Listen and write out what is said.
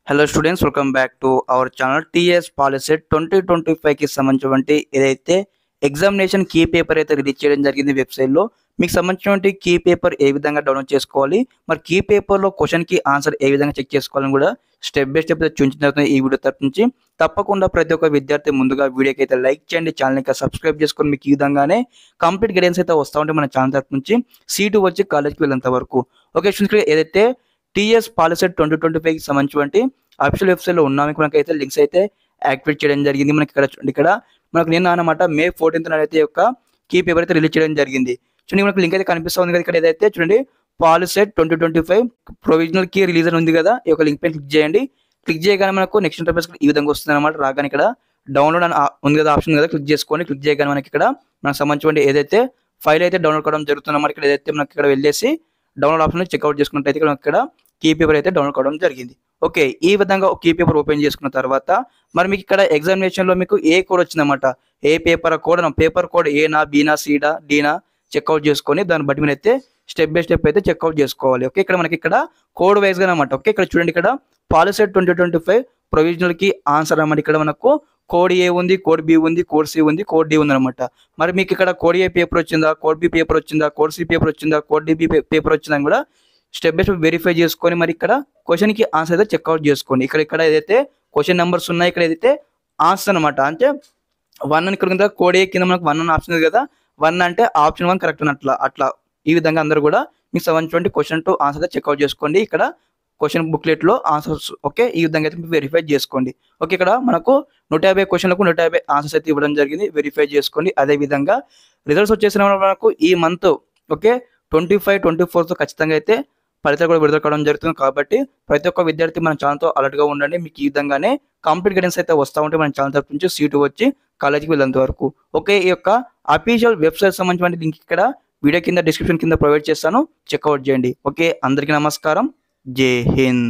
Hello students, welcome back to our channel. TS policy 2025కి సంబంధించినటువంటి ఏదైతే ఎగ్జామినేషన్ కీ పేపర్ అయితే రిలీజ్ చేయడం జరిగింది వెబ్సైట్లో. మీకు సంబంధించినటువంటి కీ పేపర్ ఏ విధంగా డౌన్లోడ్ చేసుకోవాలి, మరి కీ పేపర్లో క్వశ్చన్కి ఆన్సర్ ఏ విధంగా చెక్ చేసుకోవాలని కూడా స్టెప్ బై స్టెప్ చూపించిన తర్వాత ఈ వీడియో తరపు నుంచి తప్పకుండా ప్రతి ఒక్క విద్యార్థి ముందుగా వీడియోకి అయితే లైక్ చేయండి, ఛానల్ ఇంకా సబ్స్క్రైబ్ చేసుకొని మీకు ఈ విధంగానే కంప్లీట్ గైడెన్స్ అయితే వస్తూ ఉంటే మన ఛానల్ తరపు నుంచి సీటు వచ్చి కాలేజ్కి వెళ్ళేంత వరకు. ఓకే స్టూడెంట్స్, ఏదైతే టీఎస్ పాలసీ 2025కి సంబంధించినటువంటి అఫీషియల్ వెబ్సైట్లో ఉన్నాము. మనకైతే లింక్స్ అయితే యాక్టివేట్ చేయడం జరిగింది. మనకి ఇక్కడ మనకు నిన్న అనమాట మే 14th అయితే యొక్క కీ పేపర్ అయితే రిలీజ్ చేయడం జరిగింది. చూడండి, మనకు లింక్ అయితే కనిపిస్తుంది కదా. ఇక్కడ ఏదైతే చూడండి పాలసీ 2025 ప్రొవిజనల్ కీ రిలీజ్ అని ఉంది కదా, ఈ యొక్క లింక్ పైన క్లిక్ చేయండి. క్లిక్ చేయగానే మనకు నెక్స్ట్ ఇంటర్ఫేస్ ఈ విధంగా వస్తుంది అనమాట. రాగానే ఇక్కడ డౌన్లోడ్ అని ఉంది కదా ఆప్షన్ కదా, క్లిక్ చేసుకోండి. క్లిక్ చేయగానే మనకి ఇక్కడ మనకు సంబంధించిన ఏదైతే ఫైల్ అయితే డౌన్లోడ్ కావడం జరుగుతుంది అన్నమాట. ఇక్కడ ఏదైతే మనకి ఇక్కడ వెళ్ళేసి డౌన్లోడ్ ఆప్షన్ చెక్అవుట్ చేసుకున్నట్టయితే ఇక్కడ కీ పేపర్ అయితే డౌన్లోడ్ కావడం జరిగింది. ఓకే, ఈ విధంగా కీ పేపర్ ఓపెన్ చేసుకున్న తర్వాత మరి మీకు ఇక్కడ ఎగ్జామినేషన్లో మీకు ఏ కోడ్ వచ్చిందన్నమాట, ఏ పేపర్ కోడ్ పేపర్ కోడ్ ఏనా బీనా సీడా డీనా చెక్అవుట్ చేసుకొని దాన్ని బట్టి మీరు అయితే స్టెప్ బై స్టెప్ అయితే చెక్అవుట్ చేసుకోవాలి. ఓకే, ఇక్కడ మనకి ఇక్కడ కోడ్ వైజ్గా అనమాట. ఓకే, ఇక్కడ చూడండి, ఇక్కడ పాలసీ 2025 ప్రొవిజనల్కి ఆన్సర్ అనమాట. ఇక్కడ మనకు కోడ్ ఏ ఉంది, కోడ్ బి ఉంది, కోడ్ సి ఉంది, కోడ్ డి ఉంది అనమాట. మరి మీకు ఇక్కడ కోడ్ ఏ పేపర్ వచ్చిందా, కోడ్ బి పేపర్ వచ్చిందా, కోడ్ సి పేపర్ వచ్చిందా, కోడ్ డి పేపర్ వచ్చిందని కూడా స్టెప్ బై స్టెప్ వెరిఫై చేసుకొని మరి ఇక్కడ క్వశ్చన్కి ఆన్సర్ అయితే చెక్అవుట్ చేసుకోండి. ఇక్కడ ఏదైతే క్వశ్చన్ నెంబర్స్ ఉన్నాయి, ఇక్కడ ఏదైతే ఆన్సర్ అనమాట. అంటే 1 అని ఇక్కడ కింద కోడ్ ఏ కింద మనకు 1 అని ఆప్షన్ ఉంది కదా, 1 అంటే ఆప్షన్ 1 కరెక్ట్ అని అట్లా ఈ విధంగా అందరూ కూడా మీకు సంబంధించిన క్వశ్చన్ టు ఆన్సర్ అయితే చెక్అవుట్ చేసుకోండి. ఇక్కడ క్వశ్చన్ బుక్లెట్లో ఆన్సర్స్ ఓకే ఈ విధంగా అయితే వెరిఫై చేసుకోండి. ఓకే, ఇక్కడ మనకు 150 క్వశ్చన్లకు 150 ఆన్సర్స్ అయితే ఇవ్వడం జరిగింది. వెరిఫై చేసుకోండి. అదేవిధంగా రిజల్ట్స్ వచ్చేసిన మనకు ఈ మంత్ ఓకే 25-24తో ఖచ్చితంగా అయితే ఫలితాలు కూడా విడుదల కావడం జరుగుతుంది. కాబట్టి ప్రతి ఒక్క విద్యార్థి మన ఛానల్తో అలర్ట్గా ఉండండి. మీకు ఈ విధంగానే కంప్లీట్ గైడెన్స్ అయితే వస్తూ ఉంటే మన ఛానల్ తరపు నుంచి సీటు వచ్చి కాలేజీకి వెళ్ళేంత వరకు. ఓకే, ఈ యొక్క అఫీషియల్ వెబ్సైట్ సంబంధించిన లింక్ ఇక్కడ వీడియో కింద డిస్క్రిప్షన్ కింద ప్రొవైడ్ చేస్తాను, చెక్అవుట్ చేయండి. ఓకే, అందరికీ నమస్కారం, జై హింద్.